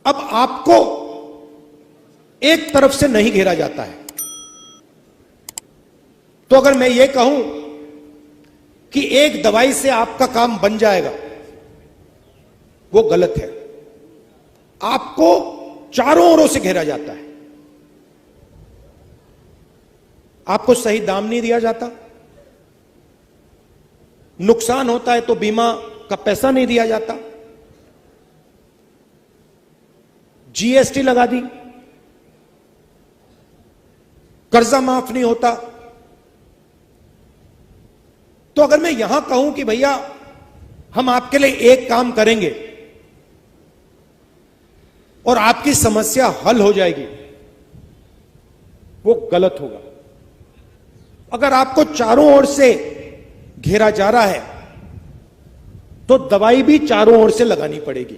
अब आपको एक तरफ से नहीं घेरा जाता है। तो अगर मैं ये कहूं कि एक दवाई से आपका काम बन जाएगा, वो गलत है। आपको चारों ओरों से घेरा जाता है। आपको सही दाम नहीं दिया जाता, नुकसान होता है तो बीमा का पैसा नहीं दिया जाता, जीएसटी लगा दी, कर्जा माफ नहीं होता। तो अगर मैं यहां कहूं कि भैया हम आपके लिए एक काम करेंगे और आपकी समस्या हल हो जाएगी, वो गलत होगा। अगर आपको चारों ओर से घेरा जा रहा है तो दवाई भी चारों ओर से लगानी पड़ेगी।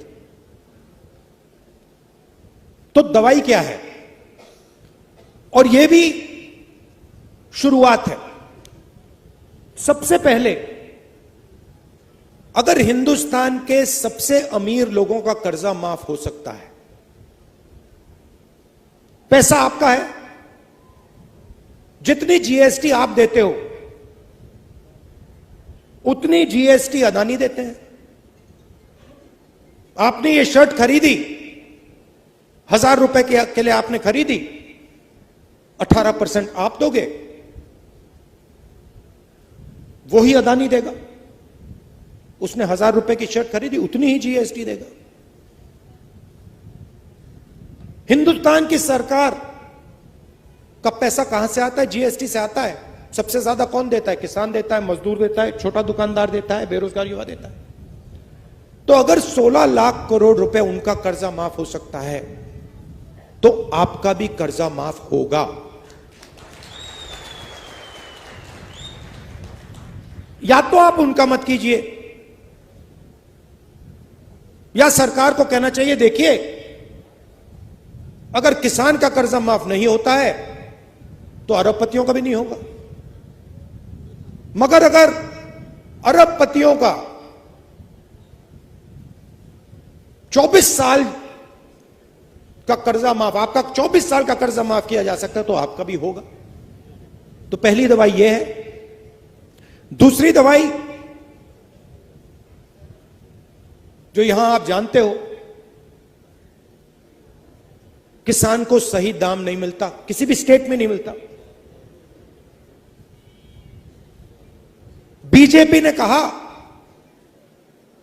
तो दवाई क्या है? और यह भी शुरुआत है। सबसे पहले अगर हिंदुस्तान के सबसे अमीर लोगों का कर्जा माफ हो सकता है, पैसा आपका है, जितनी जीएसटी आप देते हो उतनी जीएसटी अदानी देते हैं। आपने ये शर्ट खरीदी, 1000 रुपए के लिए आपने खरीदी, 18% आप दोगे, वही अदानी देगा। उसने 1000 रुपए की शर्ट खरीदी, उतनी ही जीएसटी देगा। हिंदुस्तान की सरकार का पैसा कहां से आता है? जीएसटी से आता है। सबसे ज्यादा कौन देता है? किसान देता है, मजदूर देता है, छोटा दुकानदार देता है, बेरोजगार युवा देता है। तो अगर 16 लाख करोड़ रुपए उनका कर्जा माफ हो सकता है तो आपका भी कर्जा माफ होगा। या तो आप उनका मत कीजिए, या सरकार को कहना चाहिए देखिए अगर किसान का कर्जा माफ नहीं होता है तो अरबपतियों का भी नहीं होगा। मगर अगर अरबपतियों का 24 साल का कर्जा माफ, आपका 24 साल का कर्जा माफ किया जा सकता है, तो आपका भी होगा। तो पहली दवाई यह है। दूसरी दवाई जो यहां आप जानते हो, किसान को सही दाम नहीं मिलता, किसी भी स्टेट में नहीं मिलता। बीजेपी ने कहा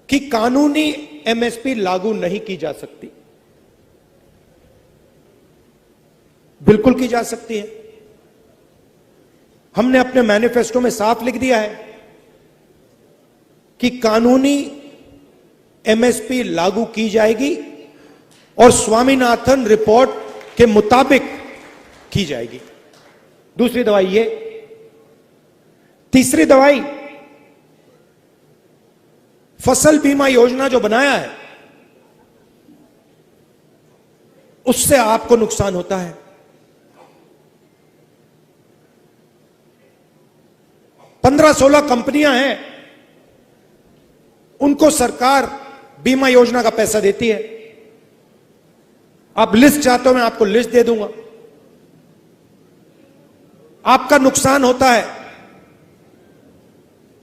कि कानूनी एमएसपी लागू नहीं की जा सकती। बिल्कुल की जा सकती है। हमने अपने मैनिफेस्टो में साफ लिख दिया है कि कानूनी एमएसपी लागू की जाएगी और स्वामीनाथन रिपोर्ट के मुताबिक की जाएगी। दूसरी दवाई ये। तीसरी दवाई, फसल बीमा योजना जो बनाया है उससे आपको नुकसान होता है। 15-16 कंपनियां हैं, उनको सरकार बीमा योजना का पैसा देती है। आप लिस्ट चाहते हो, मैं आपको लिस्ट दे दूंगा। आपका नुकसान होता है,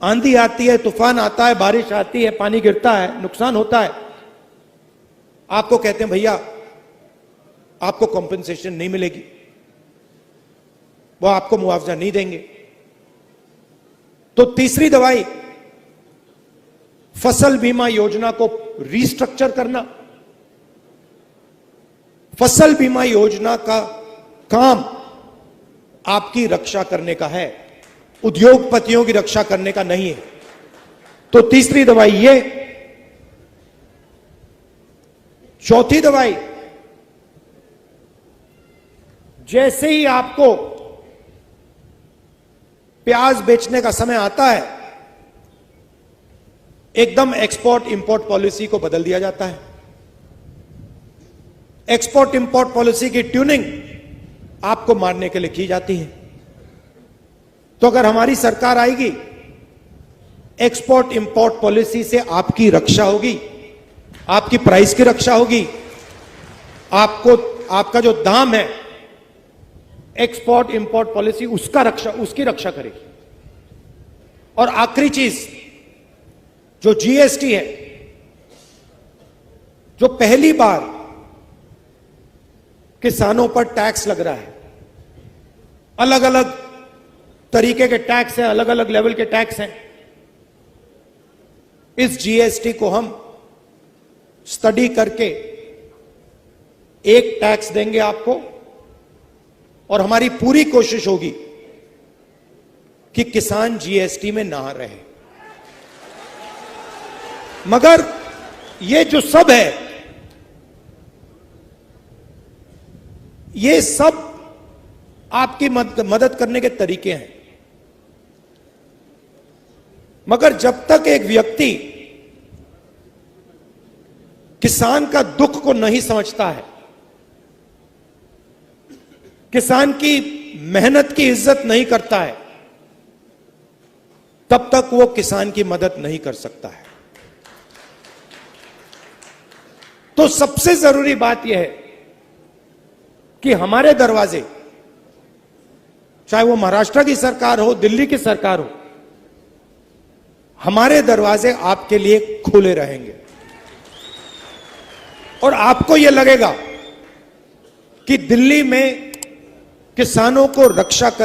आंधी आती है, तूफान आता है, बारिश आती है, पानी गिरता है, नुकसान होता है। आपको कहते हैं भैया आपको कॉम्पेंसेशन नहीं मिलेगी, वो आपको मुआवजा नहीं देंगे। तो तीसरी दवाई, फसल बीमा योजना को रीस्ट्रक्चर करना। फसल बीमा योजना का काम आपकी रक्षा करने का है, उद्योगपतियों की रक्षा करने का नहीं है। तो तीसरी दवाई ये। चौथी दवाई, जैसे ही आपको प्याज बेचने का समय आता है, एकदम एक्सपोर्ट इंपोर्ट पॉलिसी को बदल दिया जाता है। एक्सपोर्ट इंपोर्ट पॉलिसी की ट्यूनिंग आपको मारने के लिए की जाती है। तो अगर हमारी सरकार आएगी, एक्सपोर्ट इंपोर्ट पॉलिसी से आपकी रक्षा होगी, आपकी प्राइस की रक्षा होगी, आपको आपका जो दाम है एक्सपोर्ट इंपोर्ट पॉलिसी उसकी रक्षा करेगी। और आखिरी चीज जो जीएसटी है, जो पहली बार किसानों पर टैक्स लग रहा है, अलग अलग तरीके के टैक्स हैं, अलग अलग लेवल के टैक्स हैं, इस जीएसटी को हम स्टडी करके एक टैक्स देंगे आपको, और हमारी पूरी कोशिश होगी कि किसान जीएसटी में ना रहे। मगर ये जो सब है, ये सब आपकी मदद करने के तरीके हैं। मगर जब तक एक व्यक्ति किसान का दुख को नहीं समझता है, किसान की मेहनत की इज्जत नहीं करता है, तब तक वो किसान की मदद नहीं कर सकता है। तो सबसे जरूरी बात यह है कि हमारे दरवाजे, चाहे वो महाराष्ट्र की सरकार हो, दिल्ली की सरकार हो, हमारे दरवाजे आपके लिए खुले रहेंगे। और आपको यह लगेगा कि दिल्ली में किसानों को रक्षा कर